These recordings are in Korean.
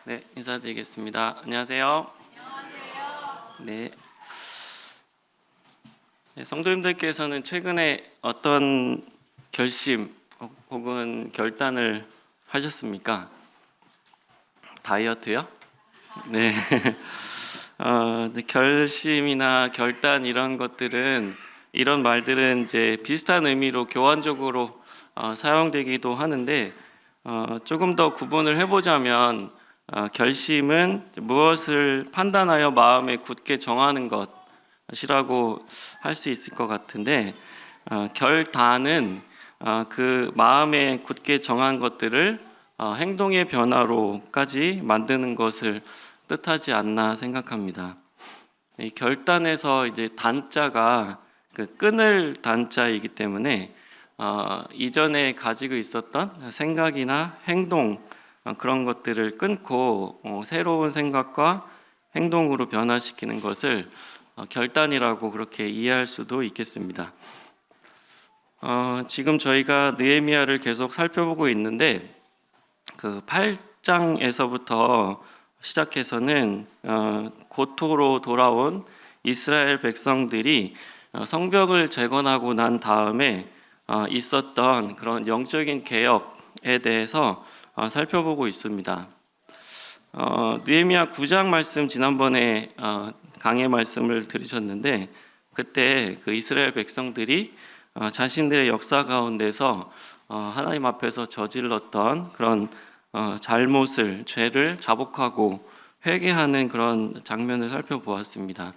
네, 인사드리겠습니다. 안녕하세요. 네. 성도님들께서는 최근에 어떤 결심 혹은 결단을 하셨습니까? 다이어트요? 네. 결심이나 결단 이런 말들은 이제 비슷한 의미로 교환적으로 사용되기도 하는데 조금 더 구분을 해보자면 결심은 무엇을 판단하여 마음에 굳게 정하는 것이라고 할 수 있을 것 같은데 결단은 그 마음에 굳게 정한 것들을 행동의 변화로까지 만드는 것을 뜻하지 않나 생각합니다. 이 결단에서 이제 단자가 그 끊을 단자이기 때문에 이전에 가지고 있었던 생각이나 행동 그런 것들을 끊고 새로운 생각과 행동으로 변화시키는 것을 결단이라고 그렇게 이해할 수도 있겠습니다. 지금 저희가 느헤미야를 계속 살펴보고 있는데 그 8장에서부터 시작해서는 고토로 돌아온 이스라엘 백성들이 성벽을 재건하고 난 다음에 있었던 그런 영적인 개혁에 대해서 살펴보고 있습니다. 느헤미야 9장 말씀 지난번에 강해 말씀을 들으셨는데 그때 그 이스라엘 백성들이 자신들의 역사 가운데서 하나님 앞에서 저질렀던 그런 잘못을 죄를 자복하고 회개하는 그런 장면을 살펴보았습니다.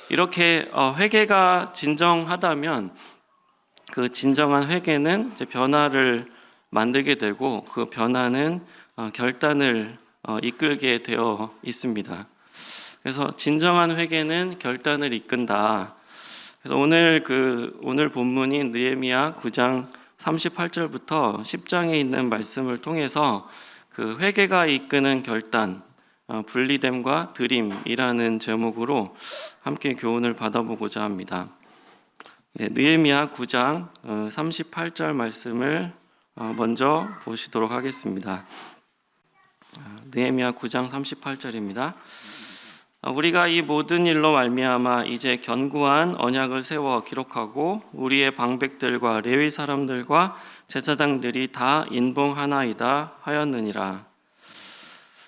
이렇게 회개가 진정하다면 그 진정한 회개는 이제 변화를 만들게 되고 그 변화는 결단을 이끌게 되어 있습니다. 그래서 진정한 회개는 결단을 이끈다. 그래서 오늘 본문인 느헤미야 9장 38절부터 10장에 있는 말씀을 통해서 그 회개가 이끄는 결단, 분리됨과 드림이라는 제목으로 함께 교훈을 받아보고자 합니다. 네, 느헤미야 9장 38절 말씀을 먼저 보시도록 하겠습니다. 느헤미야 9장 38절입니다. 우리가 이 모든 일로 말미암아 이제 견고한 언약을 세워 기록하고 우리의 방백들과 레위 사람들과 제사장들이 다 인봉하나이다 하였느니라.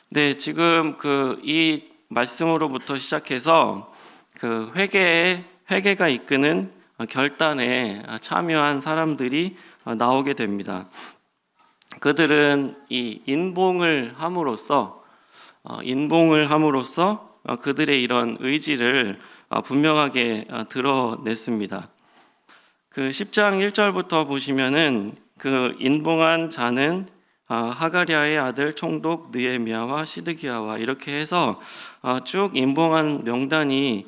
네, 지금 이 말씀으로부터 시작해서 그 회개가 이끄는 결단에 참여한 사람들이 나오게 됩니다. 그들은 이 인봉을 함으로써 그들의 이런 의지를 분명하게 드러냈습니다. 그 10장 1절부터 보시면은 그 인봉한 자는 하가랴의 아들 총독 느헤미야와 시드기야와 이렇게 해서 쭉 인봉한 명단이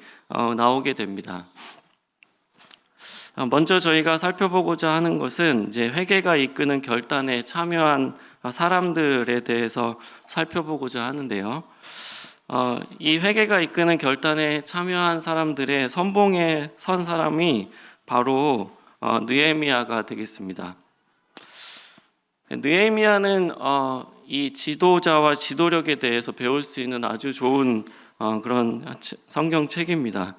나오게 됩니다. 먼저 저희가 살펴보고자 하는 것은 이제 회개가 이끄는 결단에 참여한 사람들에 대해서 살펴보고자 하는데요. 이 회개가 이끄는 결단에 참여한 사람들의 선봉에 선 사람이 바로 느헤미야가 되겠습니다. 느헤미야는 이 지도자와 지도력에 대해서 배울 수 있는 아주 좋은 그런 성경책입니다.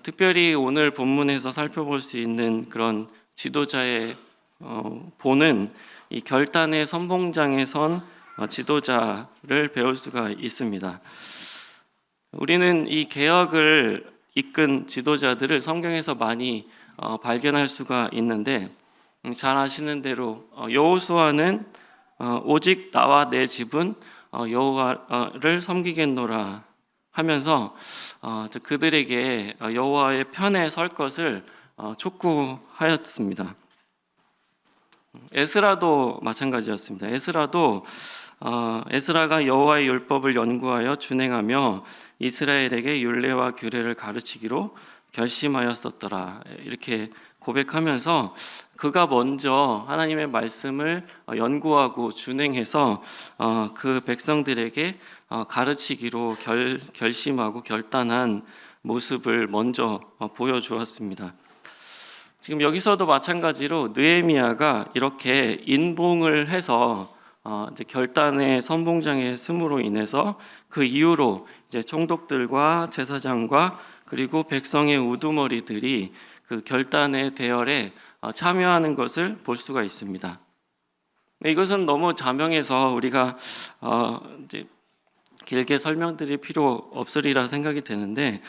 특별히 오늘 본문에서 살펴볼 수 있는 그런 지도자의 본은 이 결단의 선봉장에 선 지도자를 배울 수가 있습니다. 우리는 이 개혁을 이끈 지도자들을 성경에서 많이 발견할 수가 있는데 잘 아시는 대로 여호수아는 오직 나와 내 집은 여호와를 섬기겠노라 하면서 그들에게 여호와의 편에 설 것을 촉구하였습니다. 에스라도 마찬가지였습니다. 에스라가 여호와의 율법을 연구하여 준행하며 이스라엘에게 율례와 규례를 가르치기로 결심하였었더라. 이렇게 고백하면서 그가 먼저 하나님의 말씀을 연구하고 준행해서 그 백성들에게 가르치기로 결심하고 결단한 모습을 먼저 보여주었습니다. 지금 여기서도 마찬가지로 느헤미야가 이렇게 인봉을 해서 이제 결단의 선봉장에 씀으로 인해서 그 이후로 이제 총독들과 제사장과 그리고 백성의 우두머리들이 그 결단의 대열에 참여하는 것을 볼 수가 있습니다. 이것은 너무 자명해서 우리가 이제 길게 설명드릴 필요 없으리라 생각이 되는데,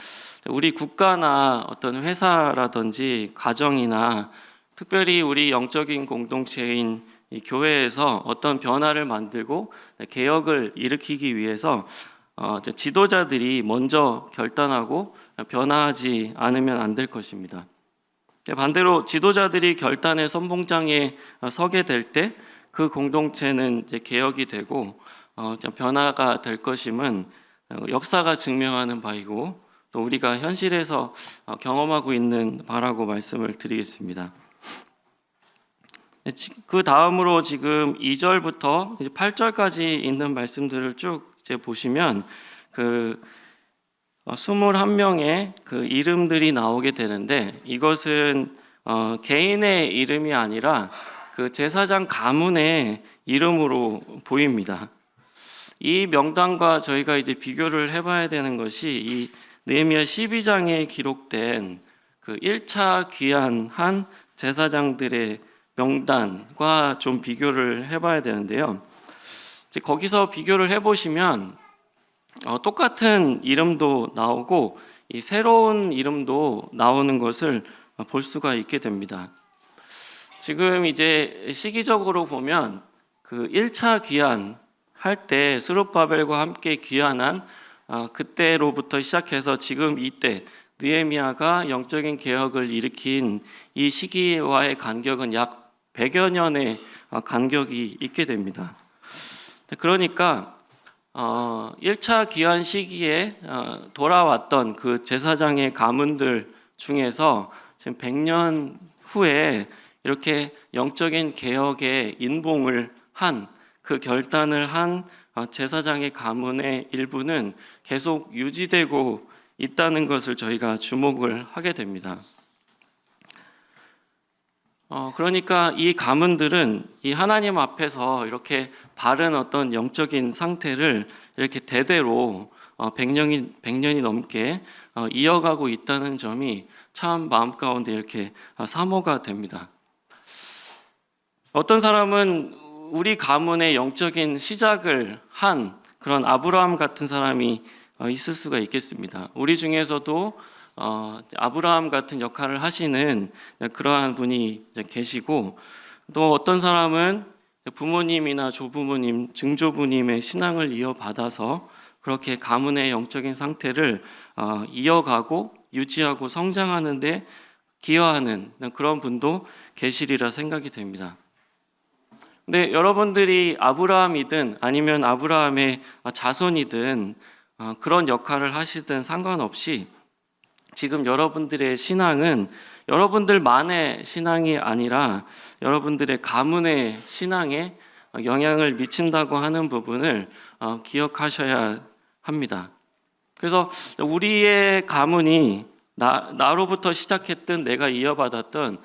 우리 국가나 어떤 회사라든지 가정이나 특별히 우리 영적인 공동체인 이 교회에서 어떤 변화를 만들고 개혁을 일으키기 위해서 지도자들이 먼저 결단하고 변화하지 않으면 안 될 것입니다. 반대로 지도자들이 결단의 선봉장에 서게 될 때 그 공동체는 이제 개혁이 되고 변화가 될 것임은 역사가 증명하는 바이고 또 우리가 현실에서 경험하고 있는 바라고 말씀을 드리겠습니다. 그 다음으로 지금 2절부터 8절까지 있는 말씀들을 쭉 이제 보시면 그 21명의 그 이름들이 나오게 되는데, 이것은 개인의 이름이 아니라 그 제사장 가문의 이름으로 보입니다. 이 명단과 저희가 이제 비교를 해봐야 되는 것이 이 느헤미야 12장에 기록된 그 1차 귀환한 제사장들의 명단과 좀 비교를 해봐야 되는데요. 이제 거기서 비교를 해보시면 똑같은 이름도 나오고 이 새로운 이름도 나오는 것을 볼 수가 있게 됩니다. 지금 이제 시기적으로 보면 그 1차 귀환 할 때 스룹바벨과 함께 귀환한 그때로부터 시작해서 지금 이때 느헤미야가 영적인 개혁을 일으킨 이 시기와의 간격은 약 100여 년의 간격이 있게 됩니다. 그러니까 1차 귀환 시기에 돌아왔던 그 제사장의 가문들 중에서 지금 100년 후에 이렇게 영적인 개혁의 인봉을 한 그 결단을 한 제사장의 가문의 일부는 계속 유지되고 있다는 것을 저희가 주목을 하게 됩니다. 그러니까 이 가문들은 이 하나님 앞에서 이렇게 바른 어떤 영적인 상태를 이렇게 대대로 100년이 넘게 이어가고 있다는 점이 참 마음 가운데 이렇게 사모가 됩니다. 어떤 사람은 우리 가문의 영적인 시작을 한 그런 아브라함 같은 사람이 있을 수가 있겠습니다. 우리 중에서도 아브라함 같은 역할을 하시는 그러한 분이 계시고, 또 어떤 사람은 부모님이나 조부모님, 증조부님의 신앙을 이어받아서 그렇게 가문의 영적인 상태를 이어가고 유지하고 성장하는 데 기여하는 그런 분도 계시리라 생각이 됩니다. 근데 여러분들이 아브라함이든 아니면 아브라함의 자손이든 그런 역할을 하시든 상관없이 지금 여러분들의 신앙은 여러분들만의 신앙이 아니라 여러분들의 가문의 신앙에 영향을 미친다고 하는 부분을 기억하셔야 합니다. 그래서 우리의 가문이 나로부터 시작했던, 내가 이어받았던,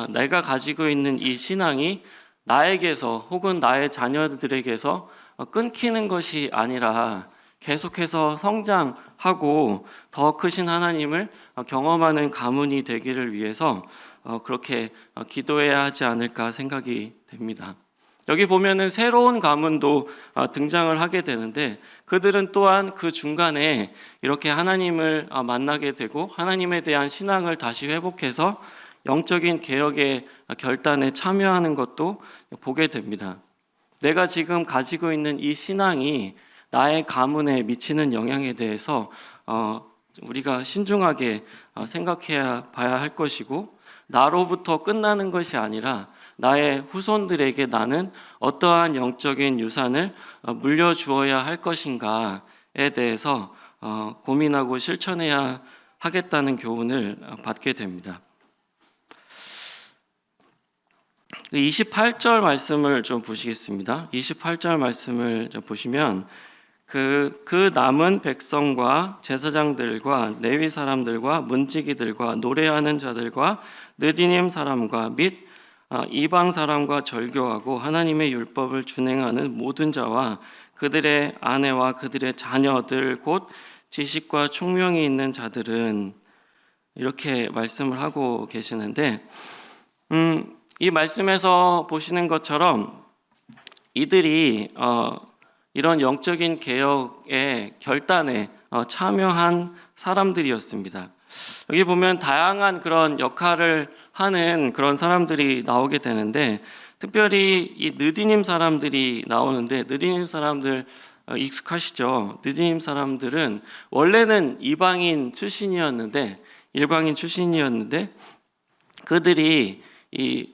내가 가지고 있는 이 신앙이 나에게서 혹은 나의 자녀들에게서 끊기는 것이 아니라 계속해서 성장하고 더 크신 하나님을 경험하는 가문이 되기를 위해서 그렇게 기도해야 하지 않을까 생각이 됩니다. 여기 보면은 새로운 가문도 등장을 하게 되는데, 그들은 또한 그 중간에 이렇게 하나님을 만나게 되고 하나님에 대한 신앙을 다시 회복해서 영적인 개혁의 결단에 참여하는 것도 보게 됩니다. 내가 지금 가지고 있는 이 신앙이 나의 가문에 미치는 영향에 대해서 우리가 신중하게 생각해야 봐야 할 것이고, 나로부터 끝나는 것이 아니라 나의 후손들에게 나는 어떠한 영적인 유산을 물려주어야 할 것인가에 대해서 고민하고 실천해야 하겠다는 교훈을 받게 됩니다. 28절 말씀을 좀 보시겠습니다. 28절 말씀을 좀 보시면 그 남은 백성과 제사장들과 레위 사람들과 문지기들과 노래하는 자들과 느디님 사람과 및 이방 사람과 절교하고 하나님의 율법을 준행하는 모든 자와 그들의 아내와 그들의 자녀들 곧 지식과 총명이 있는 자들은, 이렇게 말씀을 하고 계시는데, 이 말씀에서 보시는 것처럼 이들이 이런 영적인 개혁의 결단에 참여한 사람들이었습니다. 여기 보면 다양한 그런 역할을 하는 그런 사람들이 나오게 되는데, 특별히 이 느디님 사람들이 나오는데, 느디님 사람들 익숙하시죠? 느디님 사람들은 원래는 일방인 출신이었는데 그들이 이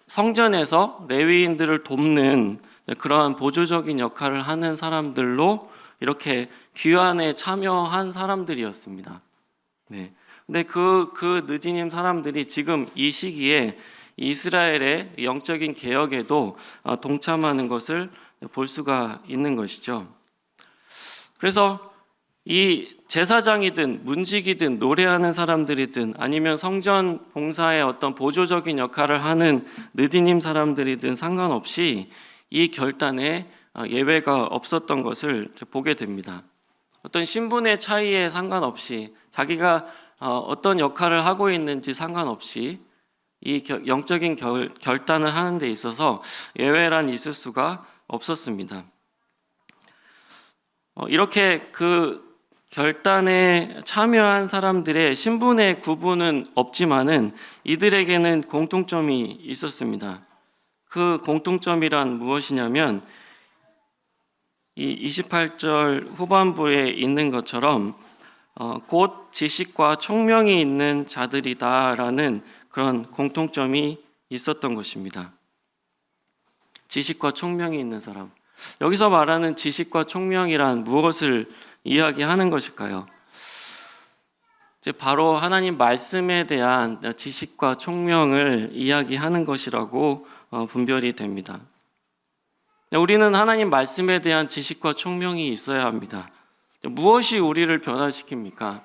성전에서 레위인들을 돕는 그러한 보조적인 역할을 하는 사람들로 이렇게 귀환에 참여한 사람들이었습니다. 네. 근데 그 느디님 사람들이 지금 이 시기에 이스라엘의 영적인 개혁에도 동참하는 것을 볼 수가 있는 것이죠. 그래서 이 제사장이든 문직이든 노래하는 사람들이든 아니면 성전 봉사의 어떤 보조적인 역할을 하는 느디님 사람들이든 상관없이 이 결단에 예외가 없었던 것을 보게 됩니다. 어떤 신분의 차이에 상관없이, 자기가 어떤 역할을 하고 있는지 상관없이 이 영적인 결단을 하는 데 있어서 예외란 있을 수가 없었습니다. 이렇게 그 결단에 참여한 사람들의 신분의 구분은 없지만은 이들에게는 공통점이 있었습니다. 그 공통점이란 무엇이냐면 이 28절 후반부에 있는 것처럼 곧 지식과 총명이 있는 자들이다라는 그런 공통점이 있었던 것입니다. 지식과 총명이 있는 사람. 여기서 말하는 지식과 총명이란 무엇을 이야기하는 것일까요? 이제 바로 하나님 말씀에 대한 지식과 총명을 이야기하는 것이라고 분별이 됩니다. 우리는 하나님 말씀에 대한 지식과 총명이 있어야 합니다. 무엇이 우리를 변화시킵니까?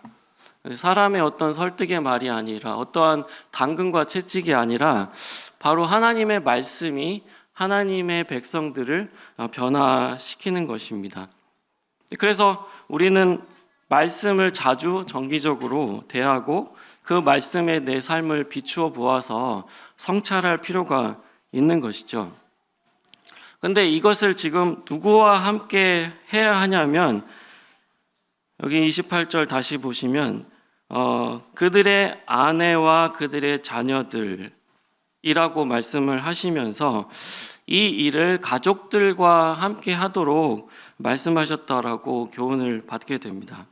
사람의 어떤 설득의 말이 아니라, 어떠한 당근과 채찍이 아니라 바로 하나님의 말씀이 하나님의 백성들을 변화시키는 것입니다. 그래서 우리는 말씀을 자주 정기적으로 대하고 그 말씀에 내 삶을 비추어 보아서 성찰할 필요가 있는 것이죠. 그런데 이것을 지금 누구와 함께 해야 하냐면, 여기 28절 다시 보시면 그들의 아내와 그들의 자녀들이라고 말씀을 하시면서 이 일을 가족들과 함께 하도록 말씀하셨다라고 교훈을 받게 됩니다.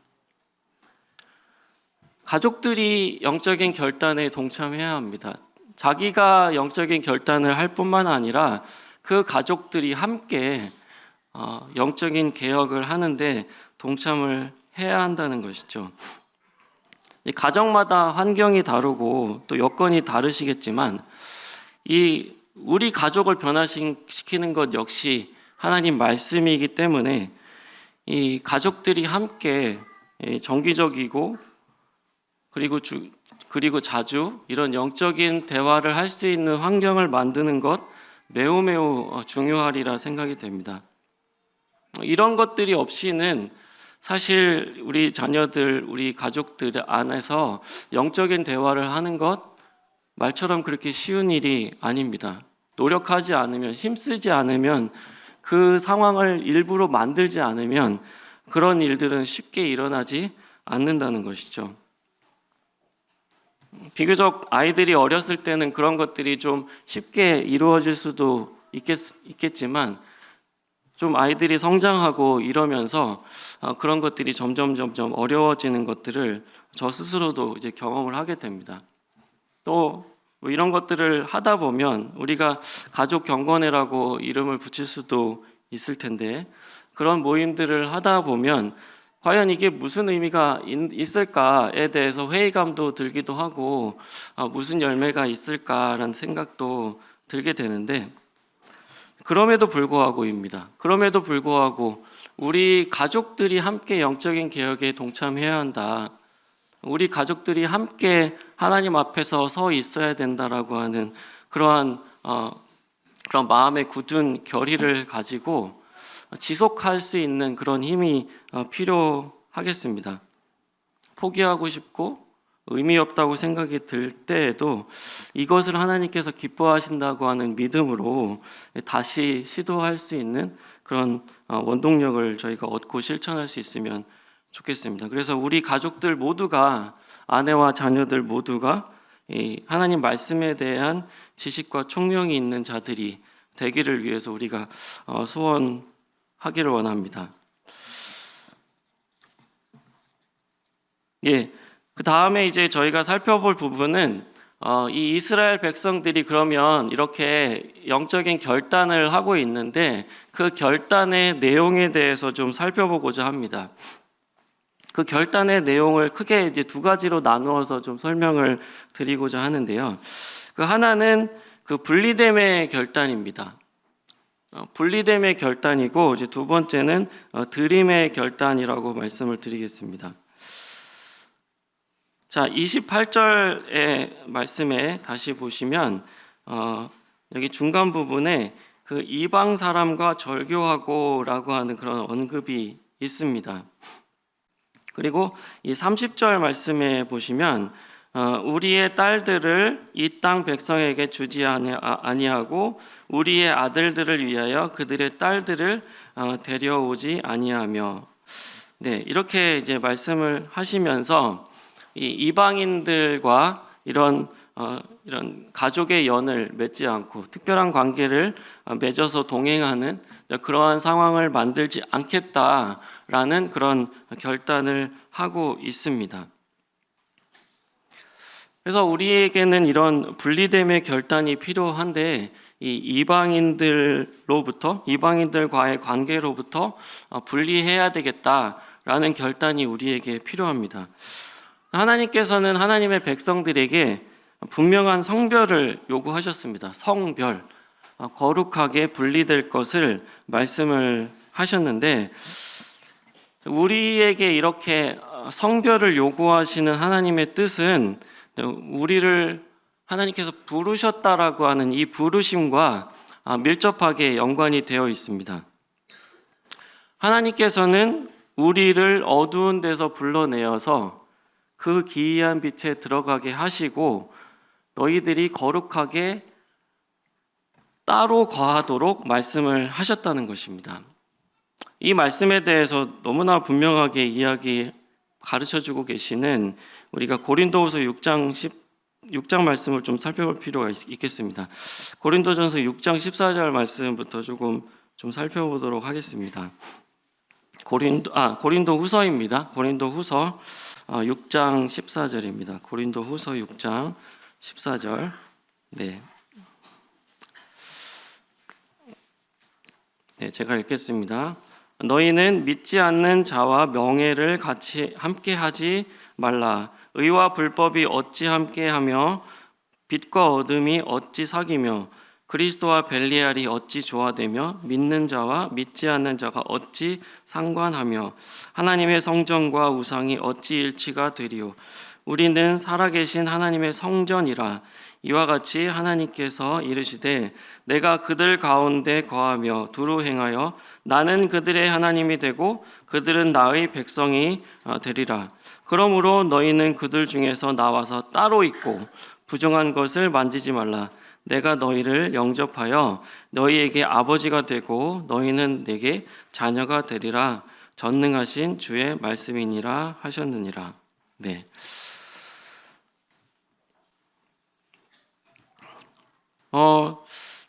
가족들이 영적인 결단에 동참해야 합니다. 자기가 영적인 결단을 할 뿐만 아니라 그 가족들이 함께 영적인 개혁을 하는데 동참을 해야 한다는 것이죠. 가정마다 환경이 다르고 또 여건이 다르시겠지만 우리 가족을 변화시키는 것 역시 하나님 말씀이기 때문에 이 가족들이 함께 정기적이고 그리고 자주 이런 영적인 대화를 할 수 있는 환경을 만드는 것 매우 중요하리라 생각이 됩니다. 이런 것들이 없이는 사실 우리 자녀들, 우리 가족들 안에서 영적인 대화를 하는 것 말처럼 그렇게 쉬운 일이 아닙니다. 노력하지 않으면, 힘쓰지 않으면, 그 상황을 일부러 만들지 않으면 그런 일들은 쉽게 일어나지 않는다는 것이죠. 비교적 아이들이 어렸을 때는 그런 것들이 좀 쉽게 이루어질 수도 있겠지만 좀 아이들이 성장하고 이러면서 그런 것들이 점점 어려워지는 것들을 저 스스로도 이제 경험을 하게 됩니다. 또 뭐 이런 것들을 하다 보면 우리가 가족 경건회라고 이름을 붙일 수도 있을 텐데, 그런 모임들을 하다 보면 과연 이게 무슨 의미가 있을까에 대해서 회의감도 들기도 하고 무슨 열매가 있을까라는 생각도 들게 되는데, 그럼에도 불구하고 우리 가족들이 함께 영적인 개혁에 동참해야 한다. 우리 가족들이 함께 하나님 앞에서 서 있어야 된다라고 하는 그러한 그런 마음의 굳은 결의를 가지고 지속할 수 있는 그런 힘이 필요하겠습니다. 포기하고 싶고 의미 없다고 생각이 들 때에도 이것을 하나님께서 기뻐하신다고 하는 믿음으로 다시 시도할 수 있는 그런 원동력을 저희가 얻고 실천할 수 있으면 좋겠습니다. 그래서 우리 가족들 모두가, 아내와 자녀들 모두가 이 하나님 말씀에 대한 지식과 총명이 있는 자들이 되기를 위해서 우리가 소원하기를 원합니다. 그 다음에 이제 저희가 살펴볼 부분은 이 이스라엘 백성들이 그러면 이렇게 영적인 결단을 하고 있는데 그 결단의 내용에 대해서 좀 살펴보고자 합니다. 그 결단의 내용을 크게 이제 두 가지로 나누어서 좀 설명을 드리고자 하는데요. 그 하나는 그 분리됨의 결단입니다. 분리됨의 결단이고, 이제 두 번째는 드림의 결단이라고 말씀을 드리겠습니다. 자, 28절의 말씀에 다시 보시면 여기 중간 부분에 그 이방 사람과 절교하고라고 하는 그런 언급이 있습니다. 그리고 이 30절 말씀에 보시면 우리의 딸들을 이 땅 백성에게 주지 아니하고 우리의 아들들을 위하여 그들의 딸들을 데려오지 아니하며, 네, 이렇게 이제 말씀을 하시면서 이 이방인들과 이런 가족의 연을 맺지 않고 특별한 관계를 맺어서 동행하는 그러한 상황을 만들지 않겠다라는 그런 결단을 하고 있습니다. 그래서 우리에게는 이런 분리됨의 결단이 필요한데, 이 이방인들과의 관계로부터 분리해야 되겠다라는 결단이 우리에게 필요합니다. 하나님께서는 하나님의 백성들에게 분명한 성별을 요구하셨습니다. 성별, 거룩하게 분리될 것을 말씀을 하셨는데, 우리에게 이렇게 성별을 요구하시는 하나님의 뜻은 우리를 하나님께서 부르셨다라고 하는 이 부르심과 밀접하게 연관이 되어 있습니다. 하나님께서는 우리를 어두운 데서 불러내어서 그 기이한 빛에 들어가게 하시고 너희들이 거룩하게 따로 거하도록 말씀을 하셨다는 것입니다. 이 말씀에 대해서 너무나 분명하게 가르쳐주고 계시는 우리가 고린도후서 6장 말씀을 좀 살펴볼 필요가 있겠습니다. 고린도전서 6장 14절 말씀부터 좀 살펴보도록 하겠습니다. 고린도후서입니다. 고린도후서 6장 14절입니다. 고린도후서 6장 14절. 네, 제가 읽겠습니다. 너희는 믿지 않는 자와 명예를 같이 함께 하지 말라. 의와 불법이 어찌 함께하며 빛과 어둠이 어찌 사귀며 그리스도와 벨리알이 어찌 조화되며 믿는 자와 믿지 않는 자가 어찌 상관하며 하나님의 성전과 우상이 어찌 일치가 되리요. 우리는 살아계신 하나님의 성전이라. 이와 같이 하나님께서 이르시되 내가 그들 가운데 거하며 두루 행하여 나는 그들의 하나님이 되고 그들은 나의 백성이 되리라. 그러므로 너희는 그들 중에서 나와서 따로 있고 부정한 것을 만지지 말라. 내가 너희를 영접하여 너희에게 아버지가 되고 너희는 내게 자녀가 되리라. 전능하신 주의 말씀이니라 하셨느니라. 네.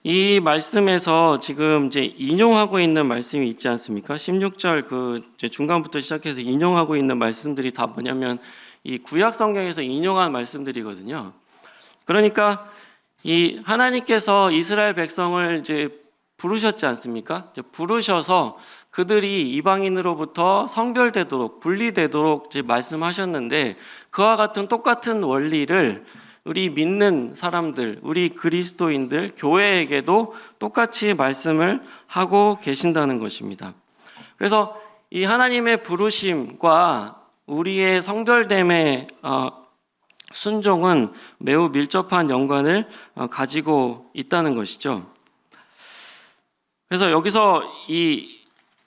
이 말씀에서 지금 이제 인용하고 있는 말씀이 있지 않습니까? 16절 그 중간부터 시작해서 인용하고 있는 말씀들이 다 뭐냐면 이 구약 성경에서 인용한 말씀들이거든요. 그러니까 이 하나님께서 이스라엘 백성을 이제 부르셨지 않습니까? 이제 부르셔서 그들이 이방인으로부터 성별되도록 분리되도록 이제 말씀하셨는데, 그와 같은 똑같은 원리를 우리 믿는 사람들, 우리 그리스도인들, 교회에게도 똑같이 말씀을 하고 계신다는 것입니다. 그래서 이 하나님의 부르심과 우리의 성별됨의 순종은 매우 밀접한 연관을 가지고 있다는 것이죠. 그래서 여기서 이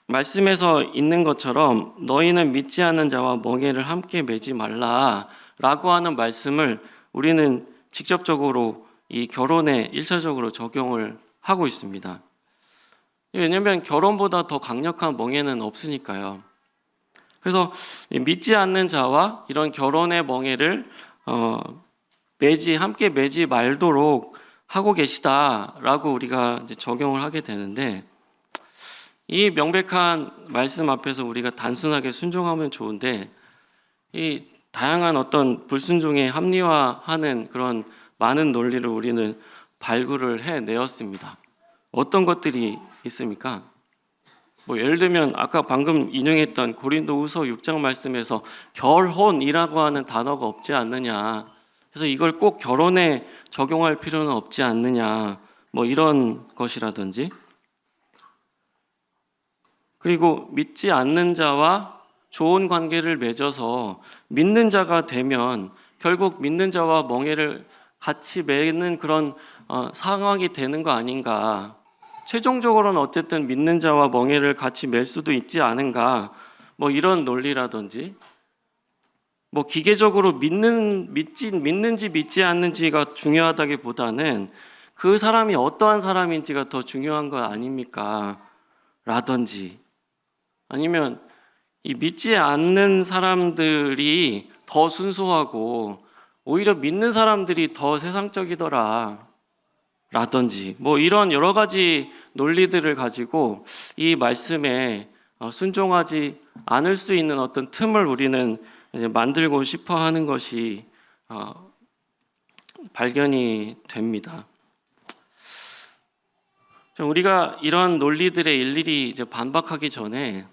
말씀에서 있는 것처럼 너희는 믿지 않는 자와 멍에를 함께 매지 말라라고 하는 말씀을 우리는 직접적으로 이 결혼에 1차적으로 적용을 하고 있습니다. 왜냐하면 결혼보다 더 강력한 멍에는 없으니까요. 그래서 믿지 않는 자와 이런 결혼의 멍에를 함께 매지 말도록 하고 계시다라고 우리가 이제 적용을 하게 되는데, 이 명백한 말씀 앞에서 우리가 단순하게 순종하면 좋은데 이 다양한 어떤 불순종에 합리화하는 그런 많은 논리를 우리는 발굴을 해내었습니다. 어떤 것들이 있습니까? 예를 들면 아까 방금 인용했던 고린도후서 6장 말씀에서 결혼이라고 하는 단어가 없지 않느냐, 그래서 이걸 꼭 결혼에 적용할 필요는 없지 않느냐, 이런 것이라든지, 그리고 믿지 않는 자와 좋은 관계를 맺어서 믿는 자가 되면 결국 믿는 자와 멍에를 같이 맺는 그런 상황이 되는 거 아닌가, 최종적으로는 어쨌든 믿는 자와 멍에를 같이 맺을 수도 있지 않은가, 이런 논리라든지, 기계적으로 믿는지 믿지 않는지가 중요하다기보다는 그 사람이 어떠한 사람인지가 더 중요한 거 아닙니까? 라든지, 아니면 이 믿지 않는 사람들이 더 순수하고 오히려 믿는 사람들이 더 세상적이더라 라든지, 이런 여러 가지 논리들을 가지고 이 말씀에 순종하지 않을 수 있는 어떤 틈을 우리는 이제 만들고 싶어 하는 것이 발견이 됩니다. 우리가 이런 논리들에 일일이 이제 반박하기 전에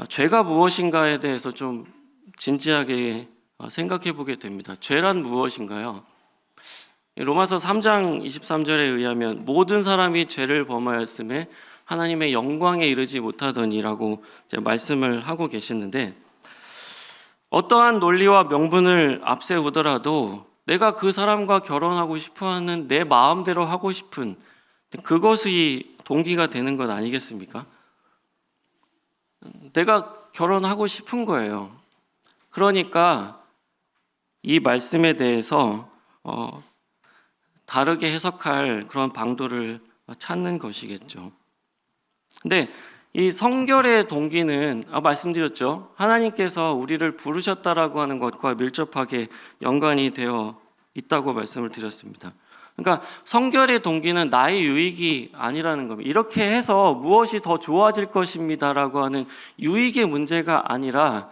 죄가 무엇인가에 대해서 좀 진지하게 생각해 보게 됩니다. 죄란 무엇인가요? 로마서 3장 23절에 의하면 모든 사람이 죄를 범하였음에 하나님의 영광에 이르지 못하더니라고 이제 말씀을 하고 계시는데, 어떠한 논리와 명분을 앞세우더라도 내가 그 사람과 결혼하고 싶어하는 내 마음대로 하고 싶은 그것이 동기가 되는 것 아니겠습니까? 내가 결혼하고 싶은 거예요. 그러니까 이 말씀에 대해서 다르게 해석할 그런 방도를 찾는 것이겠죠. 근데 이 성결의 동기는 말씀드렸죠. 하나님께서 우리를 부르셨다라고 하는 것과 밀접하게 연관이 되어 있다고 말씀을 드렸습니다. 그러니까 성결의 동기는 나의 유익이 아니라는 겁니다. 이렇게 해서 무엇이 더 좋아질 것입니다라고 하는 유익의 문제가 아니라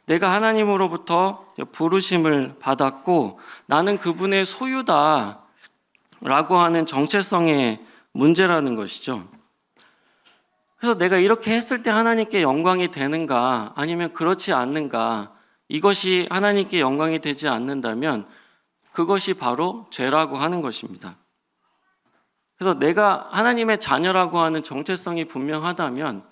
내가 하나님으로부터 부르심을 받았고 나는 그분의 소유다라고 하는 정체성의 문제라는 것이죠. 그래서 내가 이렇게 했을 때 하나님께 영광이 되는가 아니면 그렇지 않는가, 이것이 하나님께 영광이 되지 않는다면 그것이 바로 죄라고 하는 것입니다. 그래서 내가 하나님의 자녀라고 하는 정체성이 분명하다면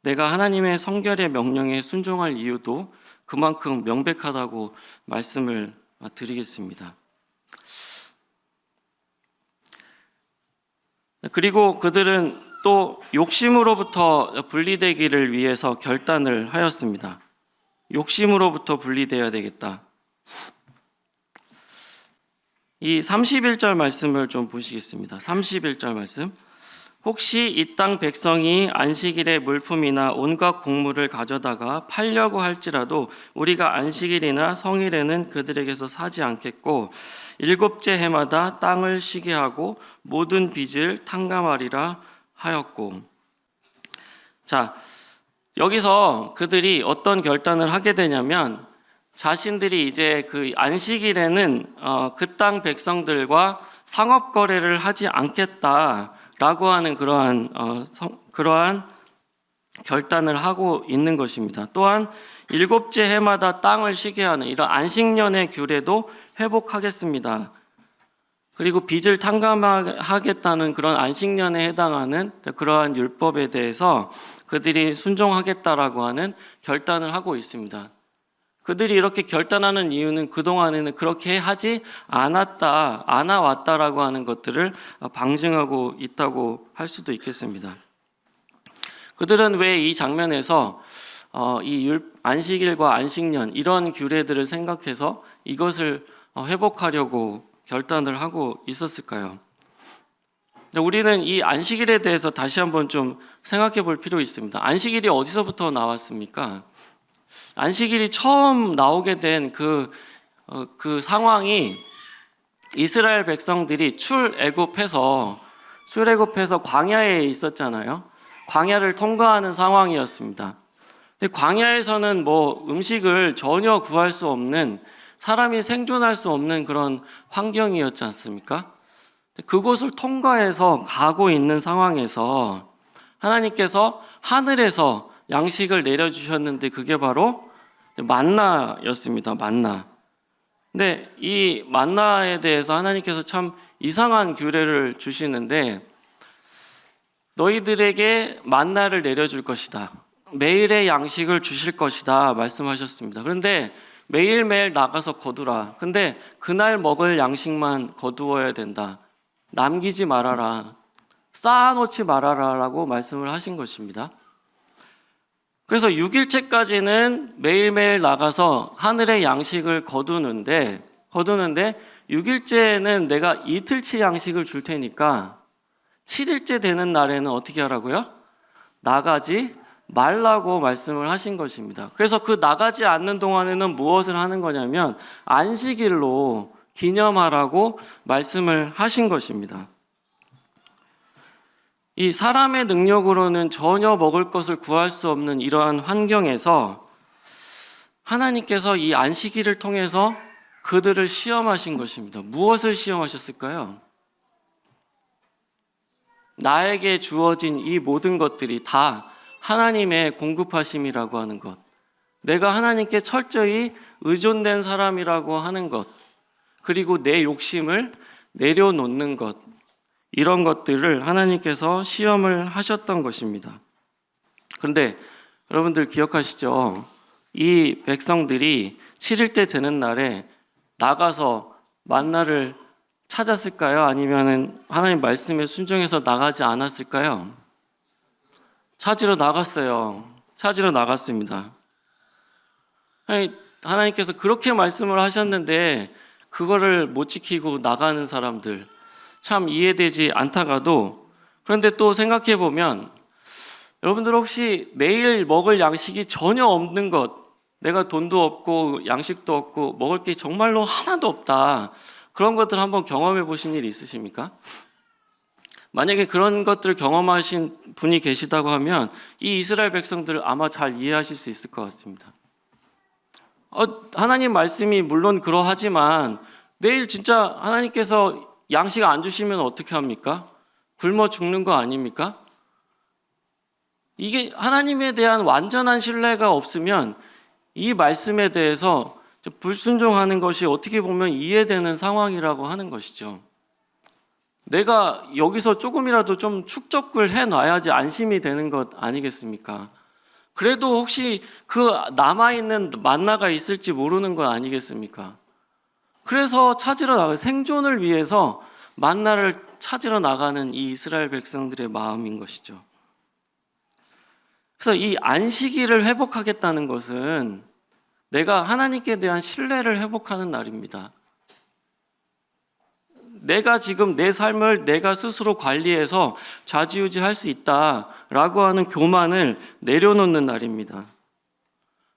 내가 하나님의 성결의 명령에 순종할 이유도 그만큼 명백하다고 말씀을 드리겠습니다. 그리고 그들은 또 욕심으로부터 분리되기를 위해서 결단을 하였습니다. 욕심으로부터 분리되어야 되겠다. 이 31절 말씀을 좀 보시겠습니다. 31절 말씀. 혹시 이 땅 백성이 안식일에 물품이나 온갖 곡물을 가져다가 팔려고 할지라도 우리가 안식일이나 성일에는 그들에게서 사지 않겠고 일곱째 해마다 땅을 쉬게 하고 모든 빚을 탕감하리라 하였고. 자, 여기서 그들이 어떤 결단을 하게 되냐면 자신들이 이제 그 안식일에는 그 땅 백성들과 상업 거래를 하지 않겠다라고 하는 그러한 결단을 하고 있는 것입니다. 또한 일곱째 해마다 땅을 쉬게 하는 이런 안식년의 규례도 회복하겠습니다. 그리고 빚을 탕감하겠다는 그런 안식년에 해당하는 그러한 율법에 대해서 그들이 순종하겠다라고 하는 결단을 하고 있습니다. 그들이 이렇게 결단하는 이유는 그동안에는 그렇게 하지 않아왔다라고 하는 것들을 방증하고 있다고 할 수도 있겠습니다. 그들은 왜 이 장면에서 안식일과 안식년 이런 규례들을 생각해서 이것을 회복하려고 결단을 하고 있었을까요? 우리는 이 안식일에 대해서 다시 한번 좀 생각해 볼 필요 있습니다. 안식일이 어디서부터 나왔습니까? 안식일이 처음 나오게 된 그 상황이 이스라엘 백성들이 출애굽해서 광야에 있었잖아요. 광야를 통과하는 상황이었습니다. 근데 광야에서는 뭐 음식을 전혀 구할 수 없는, 사람이 생존할 수 없는 그런 환경이었지 않습니까? 그곳을 통과해서 가고 있는 상황에서 하나님께서 하늘에서 양식을 내려주셨는데 그게 바로 만나였습니다. 만나. 근데 이 만나에 대해서 하나님께서 참 이상한 규례를 주시는데, 너희들에게 만나를 내려줄 것이다, 매일의 양식을 주실 것이다 말씀하셨습니다. 그런데 매일매일 나가서 거두라. 근데 그날 먹을 양식만 거두어야 된다. 남기지 말아라. 쌓아놓지 말아라 라고 말씀을 하신 것입니다. 그래서 6일째까지는 매일매일 나가서 하늘의 양식을 거두는데 6일째는 내가 이틀치 양식을 줄 테니까 7일째 되는 날에는 어떻게 하라고요? 나가지 말라고 말씀을 하신 것입니다. 그래서 그 나가지 않는 동안에는 무엇을 하는 거냐면 안식일로 기념하라고 말씀을 하신 것입니다. 이 사람의 능력으로는 전혀 먹을 것을 구할 수 없는 이러한 환경에서 하나님께서 이 안식일을 통해서 그들을 시험하신 것입니다. 무엇을 시험하셨을까요? 나에게 주어진 이 모든 것들이 다 하나님의 공급하심이라고 하는 것, 내가 하나님께 철저히 의존된 사람이라고 하는 것, 그리고 내 욕심을 내려놓는 것, 이런 것들을 하나님께서 시험을 하셨던 것입니다. 그런데 여러분들 기억하시죠? 이 백성들이 7일째 되는 날에 나가서 만나를 찾았을까요? 아니면 하나님 말씀에 순종해서 나가지 않았을까요? 찾으러 나갔어요. 찾으러 나갔습니다. 하나님께서 그렇게 말씀을 하셨는데 그거를 못 지키고 나가는 사람들 참 이해되지 않다가도, 그런데 또 생각해 보면 여러분들 혹시 매일 먹을 양식이 전혀 없는 것, 내가 돈도 없고 양식도 없고 먹을 게 정말로 하나도 없다, 그런 것들 한번 경험해 보신 일 있으십니까? 만약에 그런 것들을 경험하신 분이 계시다고 하면 이 이스라엘 백성들을 아마 잘 이해하실 수 있을 것 같습니다. 하나님 말씀이 물론 그러하지만 내일 진짜 하나님께서 양식 안 주시면 어떻게 합니까? 굶어 죽는 거 아닙니까? 이게 하나님에 대한 완전한 신뢰가 없으면 이 말씀에 대해서 불순종하는 것이 어떻게 보면 이해되는 상황이라고 하는 것이죠. 내가 여기서 조금이라도 좀 축적을 해놔야지 안심이 되는 것 아니겠습니까? 그래도 혹시 그 남아있는 만나가 있을지 모르는 것 아니겠습니까? 그래서 찾으러 나가, 생존을 위해서 만나를 찾으러 나가는 이 이스라엘 백성들의 마음인 것이죠. 그래서 이 안식일을 회복하겠다는 것은 내가 하나님께 대한 신뢰를 회복하는 날입니다. 내가 지금 내 삶을 내가 스스로 관리해서 좌지우지할 수 있다라고 하는 교만을 내려놓는 날입니다.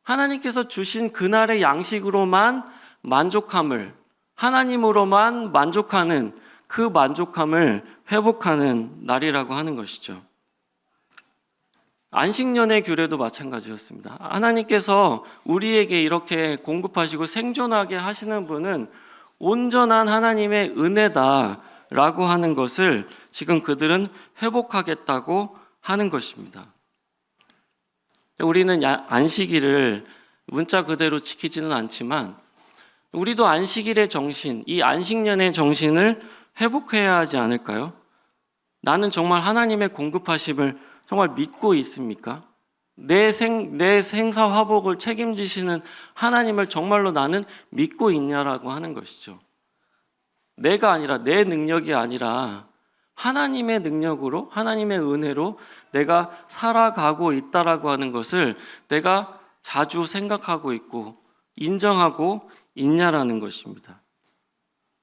하나님께서 주신 그날의 양식으로만 만족함을, 하나님으로만 만족하는 그 만족함을 회복하는 날이라고 하는 것이죠. 안식년의 규례도 마찬가지였습니다. 하나님께서 우리에게 이렇게 공급하시고 생존하게 하시는 분은 온전한 하나님의 은혜다라고 하는 것을 지금 그들은 회복하겠다고 하는 것입니다. 우리는 안식일을 문자 그대로 지키지는 않지만 우리도 안식일의 정신, 이 안식년의 정신을 회복해야 하지 않을까요? 나는 정말 하나님의 공급하심을 정말 믿고 있습니까? 내 생사 화복을 책임지시는 하나님을 정말로 나는 믿고 있냐라고 하는 것이죠. 내가 아니라, 내 능력이 아니라 하나님의 능력으로, 하나님의 은혜로 내가 살아가고 있다라고 하는 것을 내가 자주 생각하고 있고 인정하고 있냐라는 것입니다.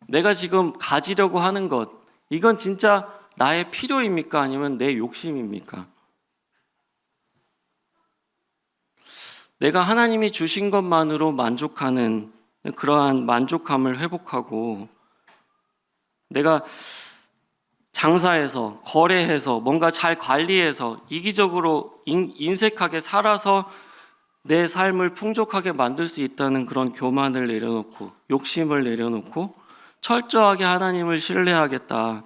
내가 지금 가지려고 하는 것, 이건 진짜 나의 필요입니까? 아니면 내 욕심입니까? 내가 하나님이 주신 것만으로 만족하는 그러한 만족감을 회복하고, 내가 장사해서, 거래해서, 뭔가 잘 관리해서 이기적으로 인색하게 살아서 내 삶을 풍족하게 만들 수 있다는 그런 교만을 내려놓고, 욕심을 내려놓고 철저하게 하나님을 신뢰하겠다라고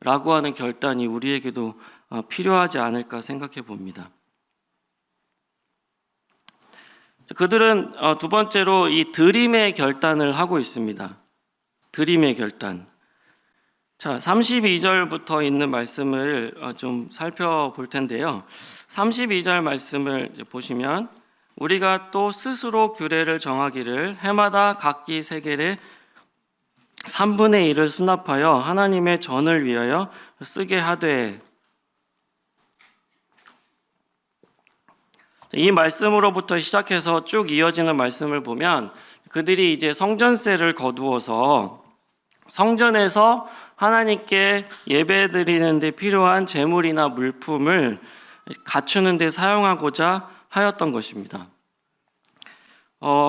하는 결단이 우리에게도 필요하지 않을까 생각해 봅니다. 그들은 두 번째로 이 드림의 결단을 하고 있습니다. 드림의 결단. 자, 32절부터 있는 말씀을 좀 살펴볼 텐데요. 32절 말씀을 보시면, 우리가 또 스스로 규례를 정하기를 해마다 각기 세겔에 3분의 1을 수납하여 하나님의 전을 위하여 쓰게 하되, 이 말씀으로부터 시작해서 쭉 이어지는 말씀을 보면, 그들이 이제 성전세를 거두어서 성전에서 하나님께 예배드리는 데 필요한 제물이나 물품을 갖추는 데 사용하고자 하였던 것입니다.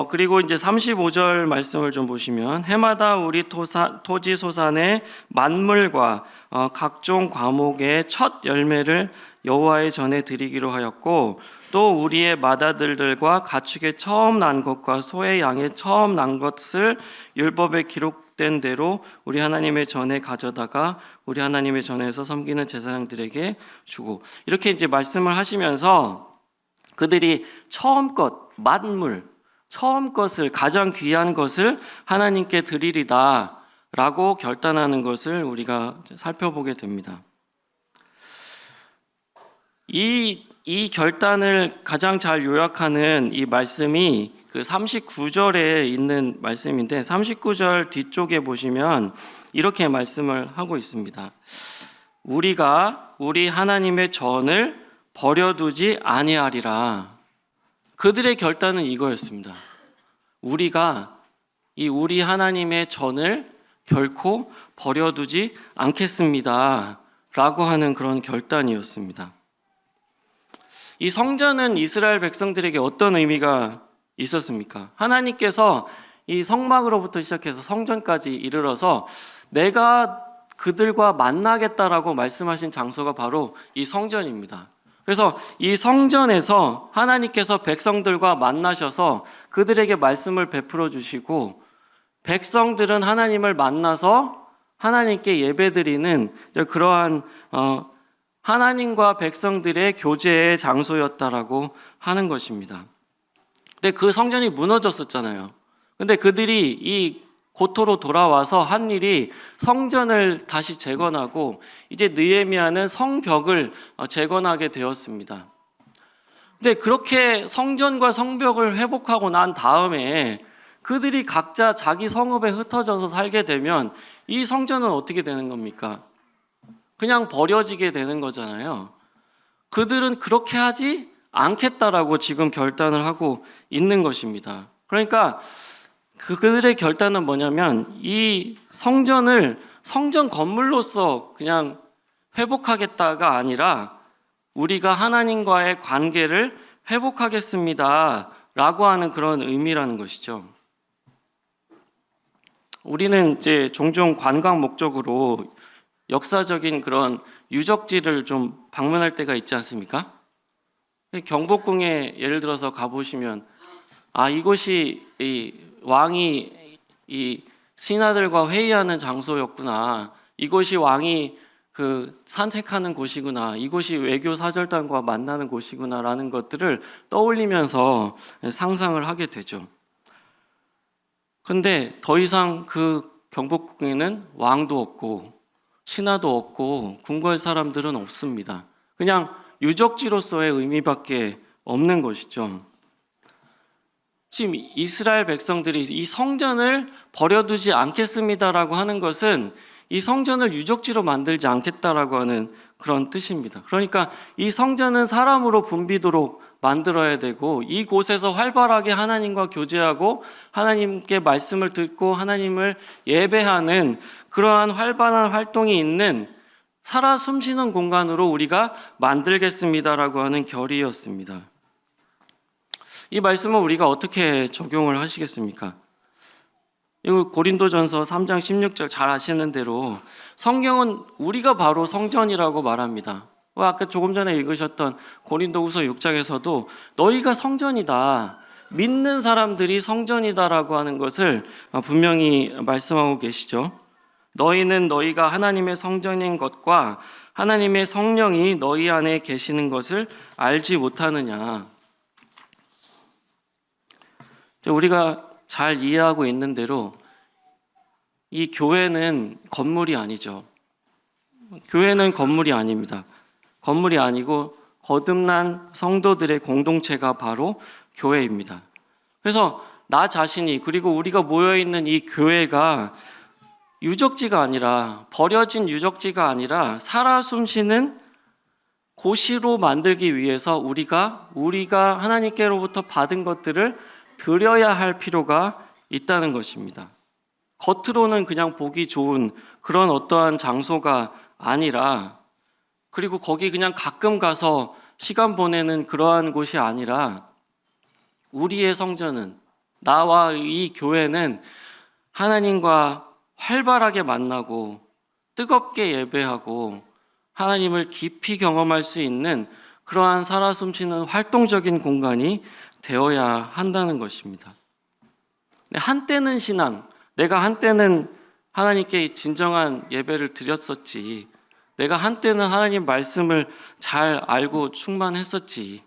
그리고 이제 35절 말씀을 좀 보시면, 해마다 우리 토지 소산의 만물과 각종 과목의 첫 열매를 여호와의 전에 드리기로 하였고, 또 우리의 맏아들들과 가축의 처음 난 것과 소의 양의 처음 난 것을 율법에 기록된 대로 우리 하나님의 전에 가져다가 우리 하나님의 전에서 섬기는 제사장들에게 주고, 이렇게 이제 말씀을 하시면서 그들이 처음 것, 만물, 처음 것을, 가장 귀한 것을 하나님께 드리리다 라고 결단하는 것을 우리가 살펴보게 됩니다. 이 결단을 가장 잘 요약하는 이 말씀이 그 39절에 있는 말씀인데, 39절 뒤쪽에 보시면 이렇게 말씀을 하고 있습니다. 우리가 우리 하나님의 전을 버려두지 아니하리라. 그들의 결단은 이거였습니다. 우리가 우리 하나님의 전을 결코 버려두지 않겠습니다 라고 하는 그런 결단이었습니다. 이 성전은 이스라엘 백성들에게 어떤 의미가 있었습니까? 하나님께서 이 성막으로부터 시작해서 성전까지 이르러서 내가 그들과 만나겠다라고 말씀하신 장소가 바로 이 성전입니다. 그래서 이 성전에서 하나님께서 백성들과 만나셔서 그들에게 말씀을 베풀어 주시고, 백성들은 하나님을 만나서 하나님께 예배드리는 그러한 하나님과 백성들의 교제의 장소였다라고 하는 것입니다. 근데 그 성전이 무너졌었잖아요. 근데 그들이 이 고토로 돌아와서 한 일이 성전을 다시 재건하고, 이제 느헤미야는 성벽을 재건하게 되었습니다. 근데 그렇게 성전과 성벽을 회복하고 난 다음에 그들이 각자 자기 성읍에 흩어져서 살게 되면 이 성전은 어떻게 되는 겁니까? 그냥 버려지게 되는 거잖아요. 그들은 그렇게 하지 않겠다라고 지금 결단을 하고 있는 것입니다. 그러니까 그들의 결단은 뭐냐면, 이 성전을 성전 건물로서 그냥 회복하겠다가 아니라 우리가 하나님과의 관계를 회복하겠습니다 라고 하는 그런 의미라는 것이죠. 우리는 이제 종종 관광 목적으로 역사적인 그런 유적지를 좀 방문할 때가 있지 않습니까? 경복궁에 예를 들어서 가보시면, 이곳이 이 왕이 이 신하들과 회의하는 장소였구나, 이곳이 왕이 그 산책하는 곳이구나, 이곳이 외교 사절단과 만나는 곳이구나라는 것들을 떠올리면서 상상을 하게 되죠. 근데 더 이상 그 경복궁에는 왕도 없고 신하도 없고 궁궐 사람들은 없습니다. 그냥 유적지로서의 의미밖에 없는 것이죠. 지금 이스라엘 백성들이 이 성전을 버려두지 않겠습니다라고 하는 것은 이 성전을 유적지로 만들지 않겠다라고 하는 그런 뜻입니다. 그러니까 이 성전은 사람으로 붐비도록 만들어야 되고 이곳에서 활발하게 하나님과 교제하고 하나님께 말씀을 듣고 하나님을 예배하는 그러한 활발한 활동이 있는 살아 숨쉬는 공간으로 우리가 만들겠습니다라고 하는 결의였습니다. 이 말씀을 우리가 어떻게 적용을 하시겠습니까? 이거 고린도전서 3장 16절 잘 아시는 대로 성경은 우리가 바로 성전이라고 말합니다. 아까 조금 전에 읽으셨던 고린도후서 6장에서도 너희가 성전이다, 믿는 사람들이 성전이다라고 하는 것을 분명히 말씀하고 계시죠. 너희는 너희가 하나님의 성전인 것과 하나님의 성령이 너희 안에 계시는 것을 알지 못하느냐. 우리가 잘 이해하고 있는 대로 이 교회는 건물이 아니죠. 교회는 건물이 아닙니다. 건물이 아니고 거듭난 성도들의 공동체가 바로 교회입니다. 그래서 나 자신이 그리고 우리가 모여있는 이 교회가 유적지가 아니라 버려진 유적지가 아니라 살아 숨쉬는 곳으로 만들기 위해서 우리가 하나님께로부터 받은 것들을 드려야 할 필요가 있다는 것입니다. 겉으로는 그냥 보기 좋은 그런 어떠한 장소가 아니라, 그리고 거기 그냥 가끔 가서 시간 보내는 그러한 곳이 아니라, 우리의 성전은, 나와 이 교회는 하나님과 활발하게 만나고 뜨겁게 예배하고 하나님을 깊이 경험할 수 있는 그러한 살아 숨쉬는 활동적인 공간이 되어야 한다는 것입니다. 한때는 신앙, 내가 한때는 하나님께 진정한 예배를 드렸었지, 내가 한때는 하나님 말씀을 잘 알고 충만했었지,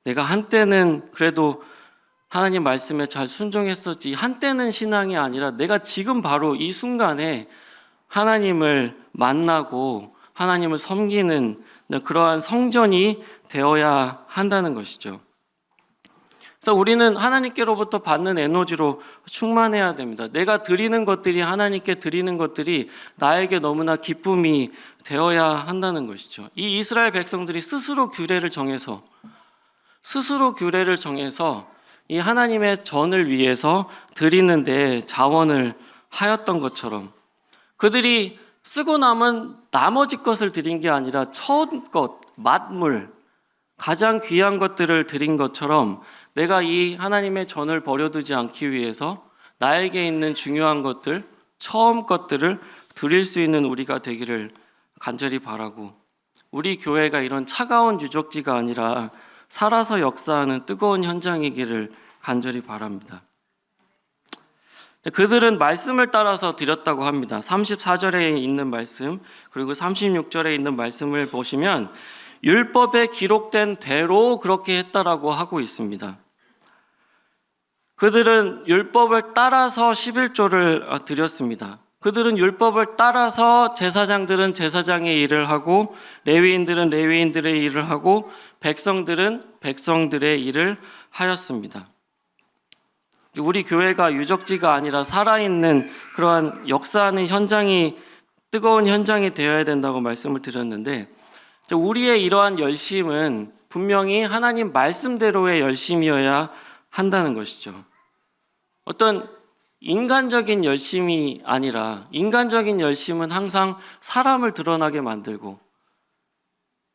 내가 한때는 그래도 하나님 말씀에 잘 순종했었지, 한때는 신앙이 아니라 내가 지금 바로 이 순간에 하나님을 만나고 하나님을 섬기는 그러한 성전이 되어야 한다는 것이죠. 그래서 우리는 하나님께로부터 받는 에너지로 충만해야 됩니다. 내가 드리는 것들이, 하나님께 드리는 것들이 나에게 너무나 기쁨이 되어야 한다는 것이죠. 이 이스라엘 백성들이 스스로 규례를 정해서 이 하나님의 전을 위해서 드리는 데 자원을 하였던 것처럼, 그들이 쓰고 남은 나머지 것을 드린 게 아니라 처음 것, 만물, 가장 귀한 것들을 드린 것처럼 내가 이 하나님의 전을 버려두지 않기 위해서 나에게 있는 중요한 것들, 처음 것들을 드릴 수 있는 우리가 되기를 간절히 바라고, 우리 교회가 이런 차가운 유적지가 아니라 살아서 역사하는 뜨거운 현장이기를 간절히 바랍니다. 그들은 말씀을 따라서 드렸다고 합니다. 34절에 있는 말씀, 그리고 36절에 있는 말씀을 보시면 율법에 기록된 대로 그렇게 했다라고 하고 있습니다. 그들은 율법을 따라서 11조를 드렸습니다. 그들은 율법을 따라서 제사장들은 제사장의 일을 하고, 레위인들은 레위인들의 일을 하고, 백성들은 백성들의 일을 하였습니다. 우리 교회가 유적지가 아니라 살아있는 그러한 역사하는 현장이, 뜨거운 현장이 되어야 된다고 말씀을 드렸는데, 우리의 이러한 열심은 분명히 하나님 말씀대로의 열심이어야 한다는 것이죠. 어떤 인간적인 열심이 아니라, 인간적인 열심은 항상 사람을 드러나게 만들고,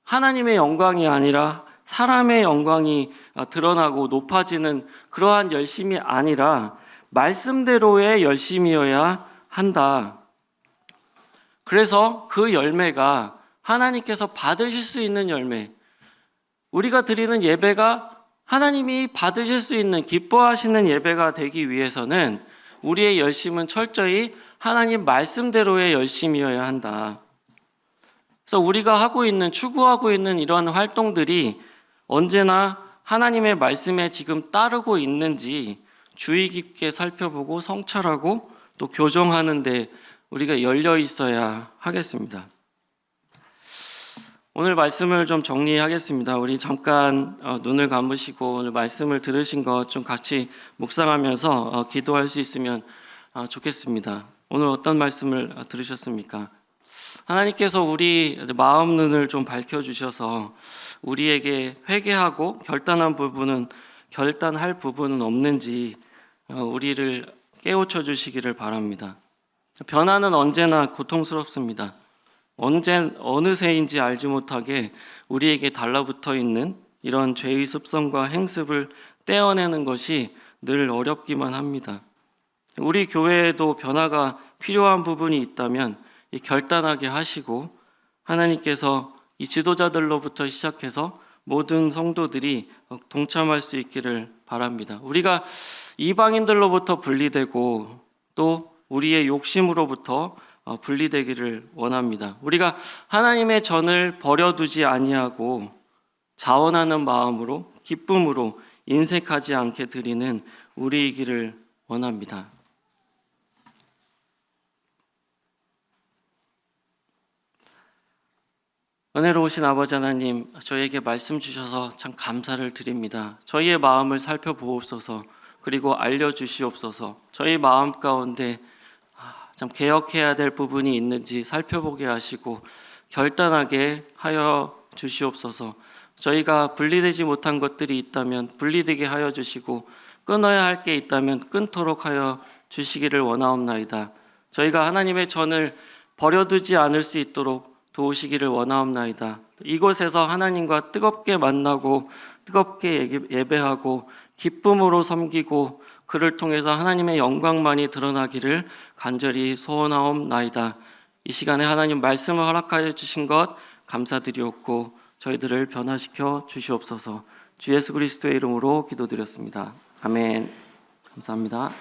하나님의 영광이 아니라 사람의 영광이 드러나고 높아지는 그러한 열심이 아니라 말씀대로의 열심이어야 한다. 그래서 그 열매가 하나님께서 받으실 수 있는 열매, 우리가 드리는 예배가 하나님이 받으실 수 있는, 기뻐하시는 예배가 되기 위해서는 우리의 열심은 철저히 하나님 말씀대로의 열심이어야 한다. 그래서 우리가 추구하고 있는 이러한 활동들이 언제나 하나님의 말씀에 지금 따르고 있는지 주의 깊게 살펴보고 성찰하고 또 교정하는 데 우리가 열려 있어야 하겠습니다. 오늘 말씀을 좀 정리하겠습니다. 우리 잠깐 눈을 감으시고 오늘 말씀을 들으신 것 좀 같이 묵상하면서 기도할 수 있으면 좋겠습니다. 오늘 어떤 말씀을 들으셨습니까? 하나님께서 우리 마음 눈을 좀 밝혀주셔서 우리에게 회개하고 결단할 부분은 없는지 우리를 깨우쳐 주시기를 바랍니다. 변화는 언제나 고통스럽습니다. 어느새인지 알지 못하게 우리에게 달라붙어 있는 이런 죄의 습성과 행습을 떼어내는 것이 늘 어렵기만 합니다. 우리 교회에도 변화가 필요한 부분이 있다면 결단하게 하시고 하나님께서 이 지도자들로부터 시작해서 모든 성도들이 동참할 수 있기를 바랍니다. 우리가 이방인들로부터 분리되고 또 우리의 욕심으로부터 분리되기를 원합니다. 우리가 하나님의 전을 버려두지 아니하고 자원하는 마음으로 기쁨으로 인색하지 않게 드리는 우리이기를 원합니다. 은혜로우신 아버지 하나님, 저희에게 말씀 주셔서 참 감사를 드립니다. 저희의 마음을 살펴보옵소서. 그리고 알려주시옵소서. 저희 마음 가운데 참 개혁해야 될 부분이 있는지 살펴보게 하시고 결단하게 하여 주시옵소서. 저희가 분리되지 못한 것들이 있다면 분리되게 하여 주시고 끊어야 할 게 있다면 끊도록 하여 주시기를 원하옵나이다. 저희가 하나님의 전을 버려두지 않을 수 있도록 도우시기를 원하옵나이다. 이곳에서 하나님과 뜨겁게 만나고 뜨겁게 예배하고 기쁨으로 섬기고 그를 통해서 하나님의 영광만이 드러나기를 간절히 소원하옵나이다. 이 시간에 하나님 말씀을 허락하여 주신 것 감사드리옵고 저희들을 변화시켜 주시옵소서. 주 예수 그리스도의 이름으로 기도드렸습니다. 아멘. 감사합니다.